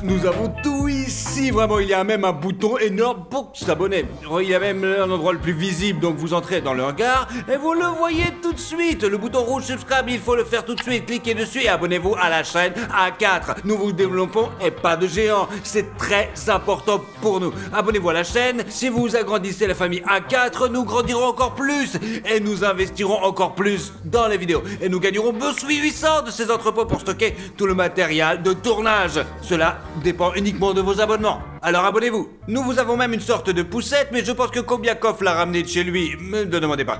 Nous avons tout ici. Vraiment, il y a même un bouton énorme pour s'abonner. Il y a même l'endroit le plus visible. Donc vous entrez dans le hangar et vous le voyez tout de suite. Le bouton rouge subscribe, il faut le faire tout de suite. Cliquez dessus et abonnez-vous à la chaîne A4. Nous vous développons et pas de géant. C'est très important pour nous. Abonnez-vous à la chaîne. Si vous agrandissez la famille A4, nous grandirons encore plus et nous investirons encore plus dans les vidéos. Et nous gagnerons 800 de ces entrepôts pour stocker tout le matériel de tournage. Cela dépend uniquement de vos abonnements. Alors abonnez-vous. Nous vous avons même une sorte de poussette, mais je pense que Kobiakov l'a ramené de chez lui. Ne demandez pas.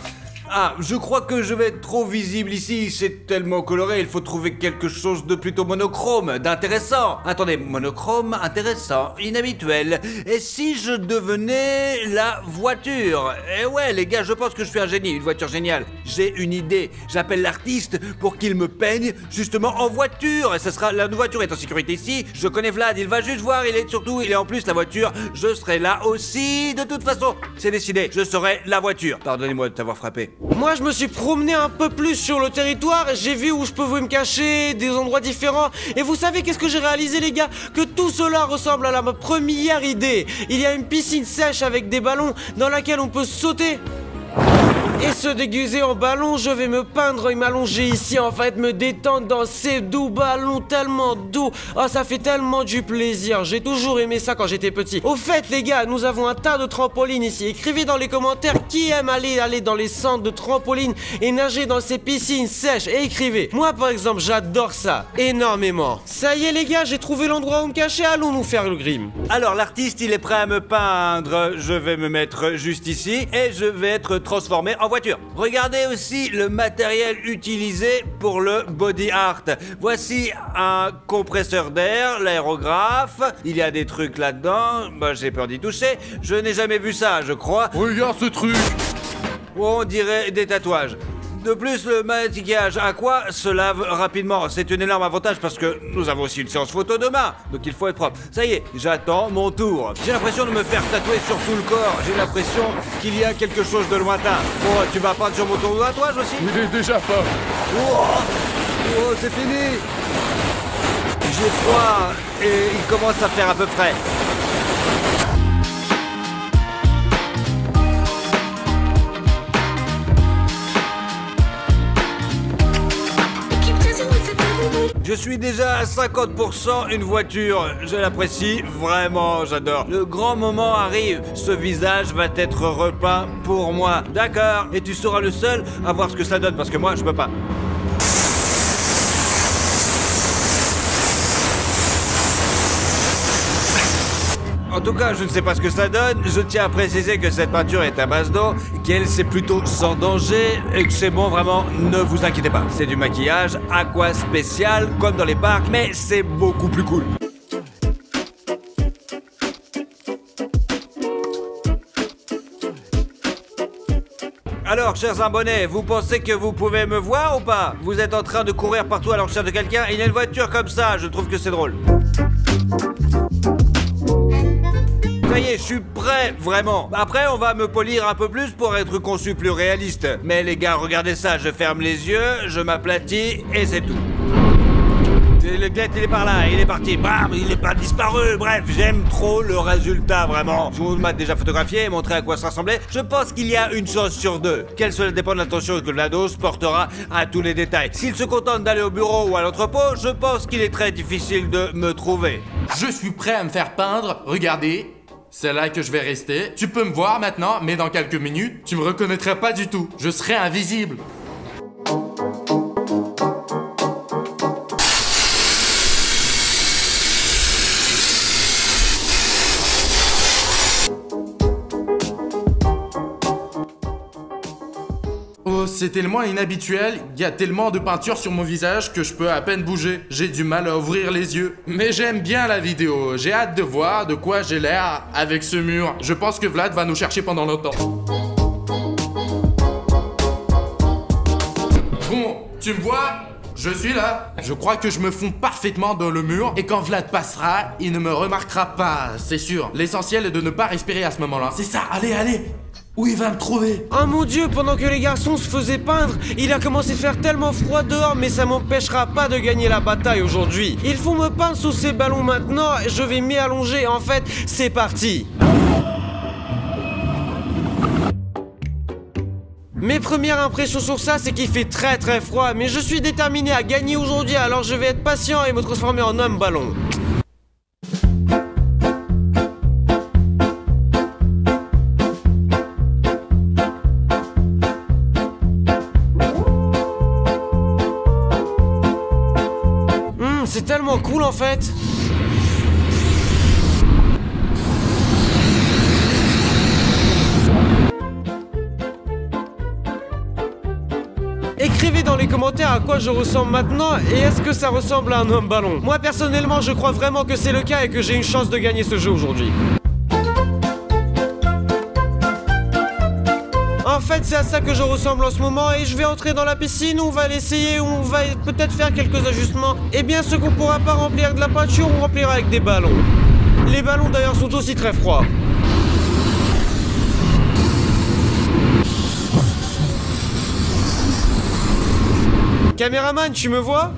Ah, je crois que je vais être trop visible ici, c'est tellement coloré, il faut trouver quelque chose de plutôt monochrome, d'intéressant. Attendez, monochrome, intéressant, inhabituel. Et si je devenais la voiture? Eh ouais, les gars, je pense que je suis un génie, une voiture géniale. J'ai une idée, j'appelle l'artiste pour qu'il me peigne justement en voiture. Et ça sera, la voiture est en sécurité ici, je connais Vlad, il va juste voir, il est en plus la voiture, je serai là aussi. De toute façon, c'est décidé, je serai la voiture. Pardonnez-moi de t'avoir frappé. Moi, je me suis promené un peu plus sur le territoire et j'ai vu où je pouvais me cacher, des endroits différents. Et vous savez qu'est-ce que j'ai réalisé, les gars? Que tout cela ressemble à ma première idée. Il y a une piscine sèche avec des ballons dans laquelle on peut sauter et se déguiser en ballon. Je vais me peindre et m'allonger ici, en fait, me détendre dans ces doux ballons tellement doux. Oh, ça fait tellement du plaisir. J'ai toujours aimé ça quand j'étais petit. Au fait, les gars, nous avons un tas de trampolines ici. Écrivez dans les commentaires qui aime aller dans les centres de trampolines et nager dans ces piscines sèches. Et écrivez. Moi, par exemple, j'adore ça énormément. Ça y est, les gars, j'ai trouvé l'endroit où me cacher. Allons nous faire le grim. Alors, l'artiste, il est prêt à me peindre. Je vais me mettre juste ici et je vais être transformé en voiture. Regardez aussi le matériel utilisé pour le body art. Voici un compresseur d'air, l'aérographe. Il y a des trucs là-dedans. Bah, j'ai peur d'y toucher. Je n'ai jamais vu ça, je crois. Regarde ce truc. On dirait des tatouages. De plus, le maquillage aqua se lave rapidement. C'est un énorme avantage parce que nous avons aussi une séance photo demain. Donc il faut être propre. Ça y est, j'attends mon tour. J'ai l'impression de me faire tatouer sur tout le corps. J'ai l'impression qu'il y a quelque chose de lointain. Bon, tu vas prendre sur mon tour de tatouage aussi? Il est déjà pas. Oh, c'est fini. J'ai froid et il commence à faire à peu près. Je suis déjà à 50% une voiture. Je l'apprécie vraiment, j'adore. Le grand moment arrive. Ce visage va être repeint pour moi. D'accord. Et tu seras le seul à voir ce que ça donne parce que moi, je peux pas. En tout cas, je ne sais pas ce que ça donne. Je tiens à préciser que cette peinture est à base d'eau, qu'elle c'est plutôt sans danger et que c'est bon, vraiment, ne vous inquiétez pas. C'est du maquillage aqua spécial comme dans les parcs, mais c'est beaucoup plus cool. Alors, chers abonnés, vous pensez que vous pouvez me voir ou pas? Vous êtes en train de courir partout à la recherche de quelqu'un et il y a une voiture comme ça, je trouve que c'est drôle. Ça y est, je suis prêt, vraiment. Après, on va me polir un peu plus pour être conçu plus réaliste. Mais les gars, regardez ça, je ferme les yeux, je m'aplatis et c'est tout. Le glette, il est par là, il est parti, bam, il est pas disparu. Bref, j'aime trop le résultat, vraiment. Je vous m'ai déjà photographié et montré à quoi ça ressemblait. Je pense qu'il y a une chance sur deux. Qu'elle seule dépend de l'attention que Vlados portera à tous les détails. S'il se contente d'aller au bureau ou à l'entrepôt, je pense qu'il est très difficile de me trouver. Je suis prêt à me faire peindre, regardez. C'est là que je vais rester. Tu peux me voir maintenant, mais dans quelques minutes, tu me reconnaîtrais pas du tout. Je serai invisible. Oh, c'est tellement inhabituel, il y a tellement de peinture sur mon visage que je peux à peine bouger. J'ai du mal à ouvrir les yeux. Mais j'aime bien la vidéo, j'ai hâte de voir de quoi j'ai l'air avec ce mur. Je pense que Vlad va nous chercher pendant longtemps. Bon, tu me vois? Je suis là. Je crois que je me fonds parfaitement dans le mur et quand Vlad passera, il ne me remarquera pas, c'est sûr. L'essentiel est de ne pas respirer à ce moment-là. C'est ça, allez, allez. Où il va me trouver? Oh mon dieu, pendant que les garçons se faisaient peindre, il a commencé à faire tellement froid dehors, mais ça m'empêchera pas de gagner la bataille aujourd'hui. Il faut me peindre sous ces ballons maintenant, et je vais m'y allonger. En fait, c'est parti. Mes premières impressions sur ça, c'est qu'il fait très très froid, mais je suis déterminé à gagner aujourd'hui, alors je vais être patient et me transformer en homme ballon. C'est tellement cool en fait. Écrivez dans les commentaires à quoi je ressemble maintenant et est-ce que ça ressemble à un homme ballon. Moi personnellement je crois vraiment que c'est le cas et que j'ai une chance de gagner ce jeu aujourd'hui. En fait c'est à ça que je ressemble en ce moment et je vais entrer dans la piscine, on va l'essayer, on va peut-être faire quelques ajustements. Et bien ce qu'on pourra pas remplir avec de la peinture, on remplira avec des ballons. Les ballons d'ailleurs sont aussi très froids. Caméraman, tu me vois?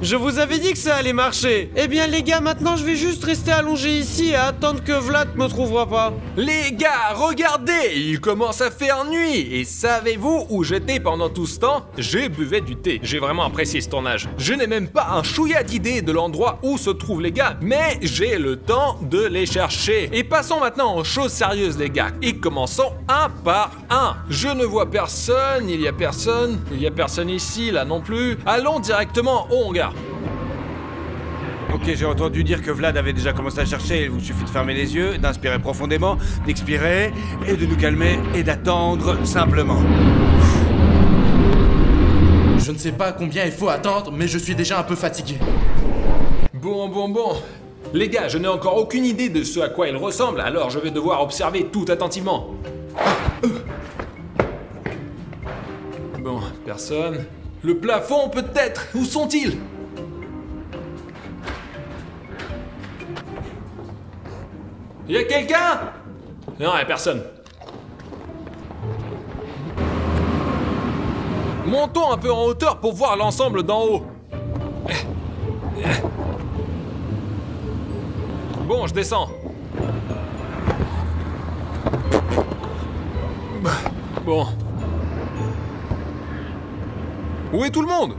Je vous avais dit que ça allait marcher. Eh bien les gars, maintenant je vais juste rester allongé ici et attendre que Vlad me trouvera pas. Les gars, regardez, il commence à faire nuit. Et savez-vous où j'étais pendant tout ce temps? J'ai buvé du thé. J'ai vraiment apprécié ce tournage. Je n'ai même pas un chouïa d'idée de l'endroit où se trouvent les gars, mais j'ai le temps de les chercher. Et passons maintenant aux choses sérieuses les gars. Et commençons un par un. Je ne vois personne, il y a personne ici, là non plus. Allons directement au hangar. Ok, j'ai entendu dire que Vlad avait déjà commencé à chercher. Il vous suffit de fermer les yeux, d'inspirer profondément, d'expirer, et de nous calmer et d'attendre simplement. Je ne sais pas combien il faut attendre, mais je suis déjà un peu fatigué. Bon. Les gars, je n'ai encore aucune idée de ce à quoi il ressemble, alors je vais devoir observer tout attentivement. Bon, personne. Le plafond peut-être. Où sont-ils? Y'a quelqu'un? Non, y'a personne. Montons un peu en hauteur pour voir l'ensemble d'en haut. Bon, je descends. Bon. Où est tout le monde?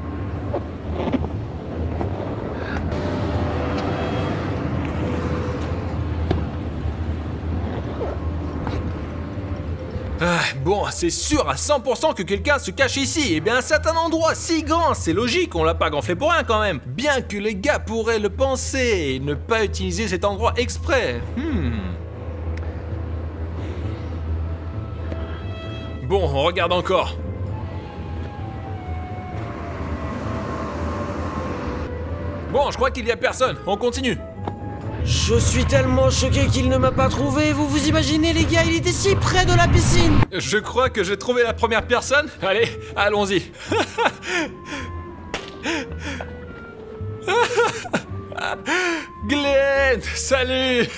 Ah, Bon, c'est sûr à 100% que quelqu'un se cache ici. Et bien, un certain endroit si grand, c'est logique, on l'a pas gonflé pour rien quand même. Bien que les gars pourraient le penser et ne pas utiliser cet endroit exprès. Bon, on regarde encore. Bon, je crois qu'il y a personne. On continue. Je suis tellement choqué qu'il ne m'a pas trouvé. Vous vous imaginez, les gars, il était si près de la piscine. Je crois que j'ai trouvé la première personne. Allez, allons-y. Glenn, salut.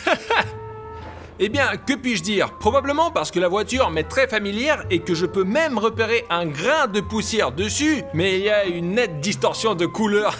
Eh bien, que puis-je dire? Probablement parce que la voiture m'est très familière et que je peux même repérer un grain de poussière dessus, mais il y a une nette distorsion de couleur.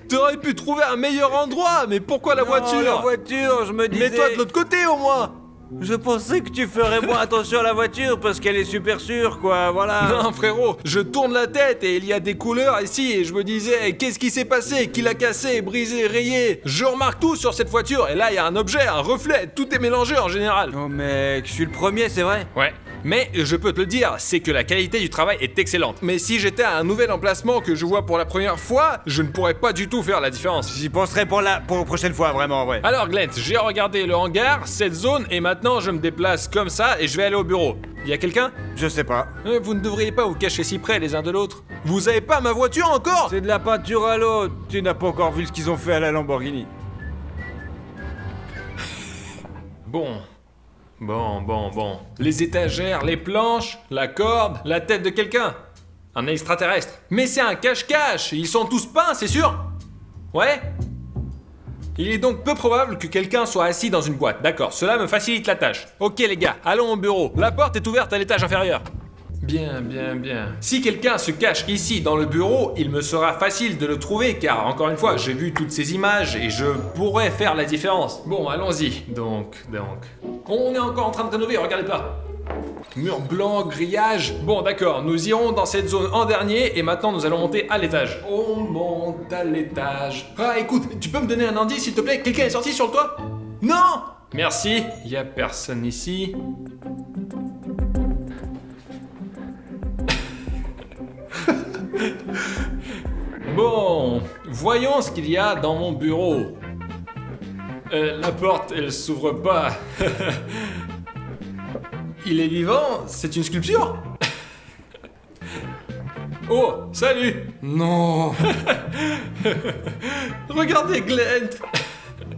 T'aurais pu trouver un meilleur endroit, mais pourquoi la voiture? La voiture, je me disais... Mets-toi de l'autre côté au moins. Je pensais que tu ferais moins attention à la voiture parce qu'elle est super sûre, quoi, voilà. Non frérot, je tourne la tête et il y a des couleurs ici et je me disais qu'est-ce qui s'est passé, qui l'a cassé, brisé, rayé. Je remarque tout sur cette voiture et là il y a un objet, un reflet, tout est mélangé en général. Oh mec, je suis le premier, c'est vrai? Ouais. Mais je peux te le dire, c'est que la qualité du travail est excellente. Mais si j'étais à un nouvel emplacement que je vois pour la première fois, je ne pourrais pas du tout faire la différence. J'y penserai pour la prochaine fois, vraiment, ouais. Alors Glenn, j'ai regardé le hangar, cette zone, et maintenant je me déplace comme ça et je vais aller au bureau. Y a quelqu'un? Je sais pas. Vous ne devriez pas vous cacher si près les uns de l'autre. Vous avez pas ma voiture encore? C'est de la peinture à l'eau. Tu n'as pas encore vu ce qu'ils ont fait à la Lamborghini. Bon. Les étagères, les planches, la corde, la tête de quelqu'un. Un extraterrestre. Mais c'est un cache-cache. Ils sont tous peints, c'est sûr? Ouais? Il est donc peu probable que quelqu'un soit assis dans une boîte. D'accord, cela me facilite la tâche. Ok les gars, allons au bureau. La porte est ouverte à l'étage inférieur. Bien. Si quelqu'un se cache ici dans le bureau, il me sera facile de le trouver car, encore une fois, j'ai vu toutes ces images et je pourrais faire la différence. Bon, allons-y. Donc. On est encore en train de rénover, regardez pas. Mur blanc, grillage. Bon, d'accord, nous irons dans cette zone en dernier et maintenant nous allons monter à l'étage. On monte à l'étage. Ah, écoute, tu peux me donner un indice s'il te plaît? Quelqu'un est sorti sur le toit? Non! Merci, y a personne ici. Bon, voyons ce qu'il y a dans mon bureau. La porte, elle s'ouvre pas. Il est vivant? C'est une sculpture? Oh, salut! Non. Regardez Glenn!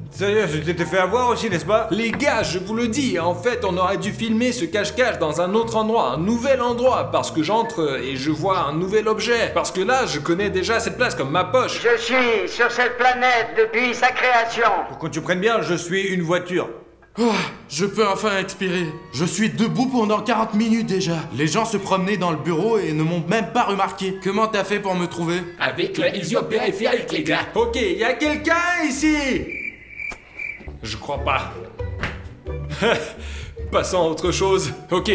Sérieux, je t'étais fait avoir aussi, n'est-ce pas? Les gars, je vous le dis, en fait, on aurait dû filmer ce cache-cache dans un autre endroit, un nouvel endroit, parce que j'entre et je vois un nouvel objet. Parce que là, je connais déjà cette place comme ma poche. Je suis sur cette planète depuis sa création. Pour que tu prennes bien, je suis une voiture. Oh, je peux enfin expirer. Je suis debout pendant 40 minutes déjà. Les gens se promenaient dans le bureau et ne m'ont même pas remarqué. Comment t'as fait pour me trouver? Avec la vision périphérique, les gars. Ok, y a quelqu'un ici? Je crois pas. Passons à autre chose. Ok.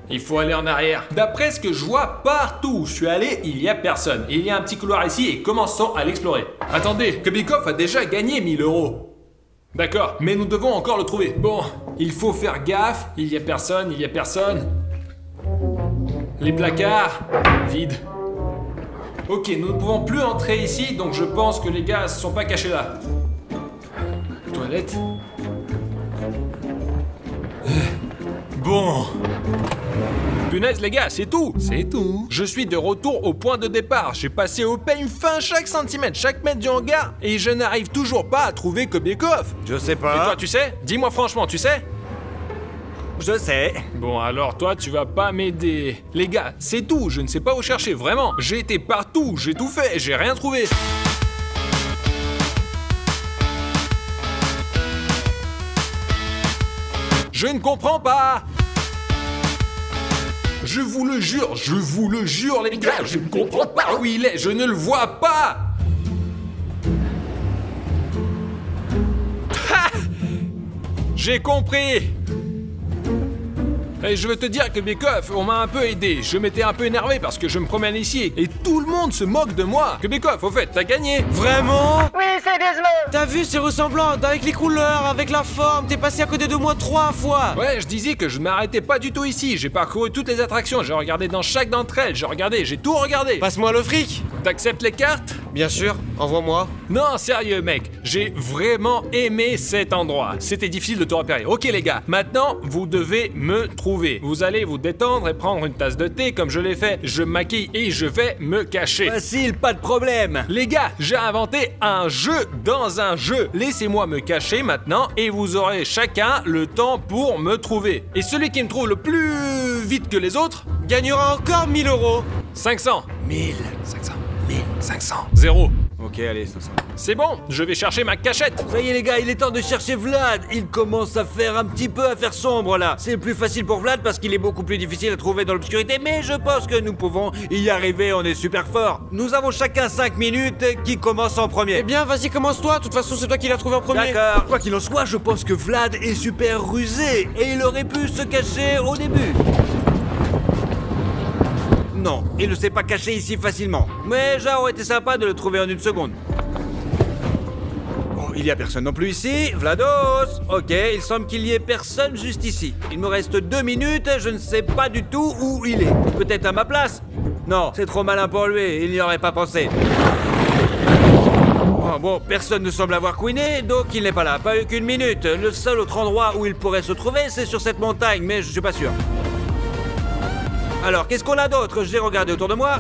Il faut aller en arrière. D'après ce que je vois, partout où je suis allé, il y a personne. Il y a un petit couloir ici et commençons à l'explorer. Attendez, Kubikov a déjà gagné 1000 €. D'accord, mais nous devons encore le trouver. Bon, il faut faire gaffe. Il y a personne. Les placards, vides. Ok, nous ne pouvons plus entrer ici, donc je pense que les gars se sont pas cachés là. Toilette. Bon. Punaise les gars, c'est tout. C'est tout. Je suis de retour au point de départ. J'ai passé au peigne fin chaque centimètre, chaque mètre du hangar, et je n'arrive toujours pas à trouver Kubikov. Je sais Et pas. toi, tu sais? Dis-moi franchement, tu sais? Je sais. Bon, alors toi, tu vas pas m'aider. Les gars, c'est tout, je ne sais pas où chercher, vraiment. J'ai été partout, j'ai tout fait, j'ai rien trouvé. Je ne comprends pas. Je vous le jure, les gars, je ne comprends pas où il est, je ne le vois pas. Ha! J'ai compris. Et je veux te dire que Bekoff, on m'a un peu aidé. Je m'étais un peu énervé parce que je me promène ici et tout le monde se moque de moi. Que Bekoff, au fait, t'as gagné. Vraiment? Oui, c'est Desmond. T'as vu, c'est ressemblant, avec les couleurs, avec la forme, t'es passé à côté de moi 3 fois. Ouais, je disais que je m'arrêtais pas du tout ici. J'ai parcouru toutes les attractions, j'ai regardé dans chaque d'entre elles, j'ai tout regardé. Passe-moi le fric. T'acceptes les cartes? Bien sûr, envoie-moi. Non, sérieux mec, j'ai vraiment aimé cet endroit. C'était difficile de te repérer. Ok les gars, maintenant vous devez me trouver. Vous allez vous détendre et prendre une tasse de thé comme je l'ai fait. Je me maquille et je vais me cacher. Facile, pas de problème. Les gars, j'ai inventé un jeu dans un jeu. Laissez-moi me cacher maintenant et vous aurez chacun le temps pour me trouver. Et celui qui me trouve le plus vite que les autres Gagnera encore 1000 €. 500. 1500. 1500. 0. Ok, allez, 500. C'est bon, je vais chercher ma cachette. Ça y est les gars, il est temps de chercher Vlad. Il commence à faire un petit peu à faire sombre là. C'est plus facile pour Vlad parce qu'il est beaucoup plus difficile à trouver dans l'obscurité, mais je pense que nous pouvons y arriver, on est super fort. Nous avons chacun 5 minutes. Qui commence en premier? Eh bien, vas-y, commence-toi. De toute façon, c'est toi qui l'as trouvé en premier. D'accord. Quoi qu'il en soit, je pense que Vlad est super rusé et il aurait pu se cacher au début. Non, il ne s'est pas caché ici facilement. Mais ça aurait été sympa de le trouver en une seconde. Bon, il y a personne non plus ici. Vlados. Ok, il semble qu'il y ait personne juste ici. Il me reste 2 minutes, je ne sais pas du tout où il est. Peut-être à ma place? Non, c'est trop malin pour lui, il n'y aurait pas pensé. Oh, bon, personne ne semble avoir couiné, donc il n'est pas là. Pas eu qu'une minute. Le seul autre endroit où il pourrait se trouver, c'est sur cette montagne, mais je suis pas sûr. Alors, qu'est-ce qu'on a d'autre? J'ai regardé autour de moi.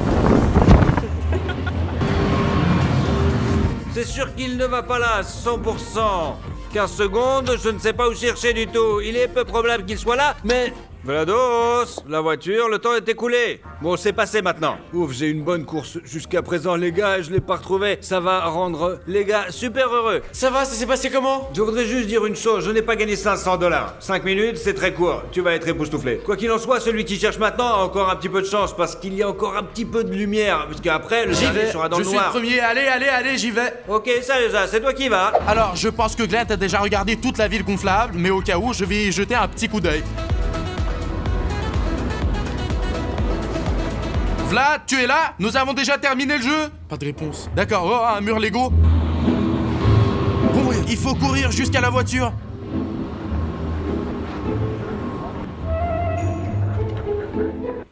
C'est sûr qu'il ne va pas là, 100%. 15 secondes, je ne sais pas où chercher du tout. Il est peu probable qu'il soit là, mais... Vlados, la voiture, le temps est écoulé. Bon, c'est passé maintenant. Ouf, j'ai une bonne course jusqu'à présent, les gars, je l'ai pas retrouvé. Ça va rendre les gars super heureux. Ça va, ça s'est passé comment? Je voudrais juste dire une chose, je n'ai pas gagné 500 $. 5 minutes, c'est très court. Tu vas être époustouflé. Quoi qu'il en soit, celui qui cherche maintenant a encore un petit peu de chance parce qu'il y a encore un petit peu de lumière. Parce qu'après, le dernier sera dans Je le suis le noir. premier, allez, j'y vais. Ok, ça déjà, c'est toi qui vas. Alors, je pense que Glenn a déjà regardé toute la ville gonflable, mais au cas où, je vais y jeter un petit coup d'œil. Vlad, tu es là? Nous avons déjà terminé le jeu? Pas de réponse. D'accord, oh, un mur Lego. Bon, il faut courir jusqu'à la voiture.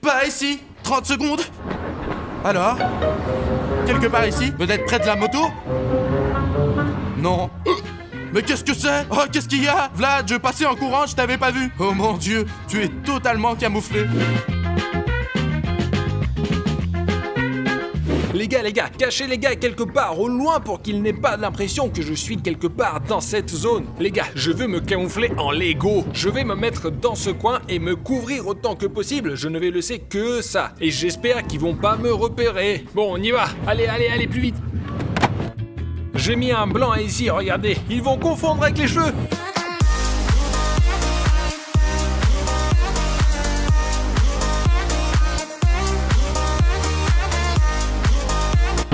Pas ici. 30 secondes. Alors? Quelque part ici? Peut-être près de la moto? Non. Mais qu'est-ce que c'est? Oh, qu'est-ce qu'il y a? Vlad, je passais en courant, je t'avais pas vu. Oh mon Dieu, tu es totalement camouflé. Les gars, cachez les gars quelque part au loin pour qu'ils n'aient pas l'impression que je suis quelque part dans cette zone. Les gars, je veux me camoufler en Lego. Je vais me mettre dans ce coin et me couvrir autant que possible. Je ne vais laisser que ça. Et j'espère qu'ils vont pas me repérer. Bon, on y va. Allez, plus vite. J'ai mis un blanc ici, regardez. Ils vont confondre avec les cheveux.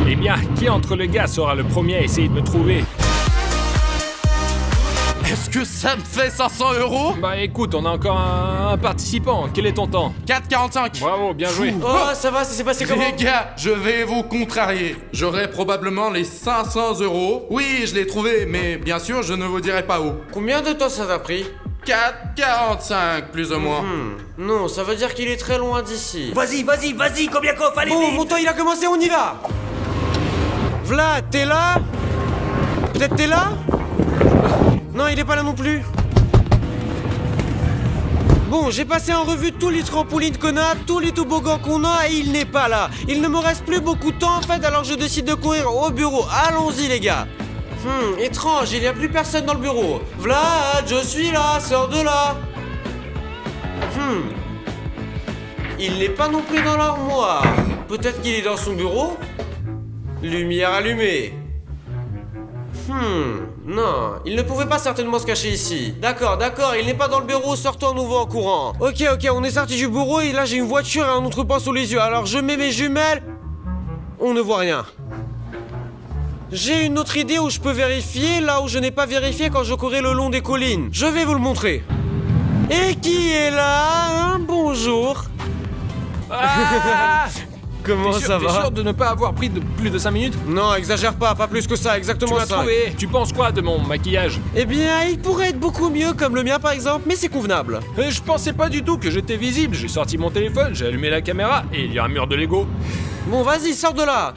Eh bien, qui entre les gars sera le premier à essayer de me trouver? Est-ce que ça me fait 500 €? Bah écoute, on a encore un participant. Quel est ton temps? 4,45. Bravo, bien joué. Oh, ça va, ça s'est passé comment? Les gars, je vais vous contrarier. J'aurai probablement les 500 €. Oui, je l'ai trouvé, mais bien sûr, je ne vous dirai pas où. Combien de temps ça t'a pris? 4,45 plus ou moins. Non, ça veut dire qu'il est très loin d'ici. Vas-y, Kobiakov, allez Bon, vite. mon temps il a commencé, on y va. Vlad, t'es là? Peut-être t'es là? Non, il est pas là non plus. Bon, j'ai passé en revue tous les trampolines qu'on a, tous les toboggans qu'on a et il n'est pas là. Il ne me reste plus beaucoup de temps en fait, alors je décide de courir au bureau. Allons-y les gars. Étrange, il n'y a plus personne dans le bureau. Vlad, je suis là, sors de là. Il n'est pas non plus dans l'armoire. Peut-être qu'il est dans son bureau? Lumière allumée. Non, il ne pouvait pas certainement se cacher ici. D'accord, il n'est pas dans le bureau, sortons à nouveau en courant. Ok, on est sorti du bureau et là j'ai une voiture et un entrepôt sous les yeux. Alors je mets mes jumelles. On ne voit rien. J'ai une autre idée où je peux vérifier là où je n'ai pas vérifié quand je courais le long des collines. Je vais vous le montrer. Et qui est là, hein? Bonjour. Ah Comment ça T'es va? sûr de ne pas avoir pris plus de 5 minutes? Non, exagère pas plus que ça, Tu exactement m'as ça. trouvé. Tu penses quoi de mon maquillage? Eh bien, il pourrait être beaucoup mieux, comme le mien par exemple, mais c'est convenable. Je pensais pas du tout que j'étais visible. J'ai sorti mon téléphone, j'ai allumé la caméra et il y a un mur de Lego. Bon, vas-y, sors de là.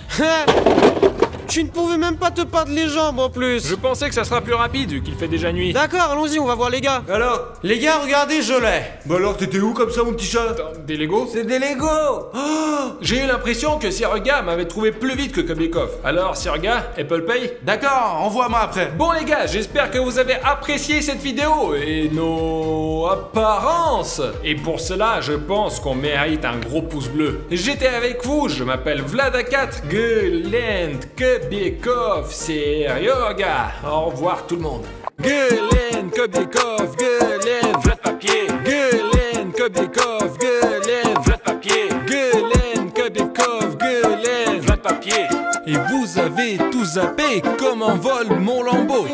Tu ne pouvais même pas te peindre les jambes en plus. Je pensais que ça sera plus rapide vu qu'il fait déjà nuit. D'accord, allons-y, on va voir les gars. Alors? Les gars, regardez, je l'ai. Bah alors, t'étais où comme ça, mon petit chat? Des Lego? C'est des Lego! J'ai eu l'impression que Sirga m'avait trouvé plus vite que Koblikov. Alors, Sirga, Apple Pay? D'accord, envoie-moi après. Bon les gars, j'espère que vous avez apprécié cette vidéo et nos apparences. Et pour cela, je pense qu'on mérite un gros pouce bleu. J'étais avec vous, je m'appelle Vlad4, Gulen, Koblikov, Sirga. Au revoir tout le monde. Gulen, Koblikov, Gulen, Vlad Papier. Gulen, Koblikov, Gulen, Vlad Papier. Gulen, Koblikov, Gulen, Vlad Papier. Et vous avez tout zappé comme un vol mon lambeau.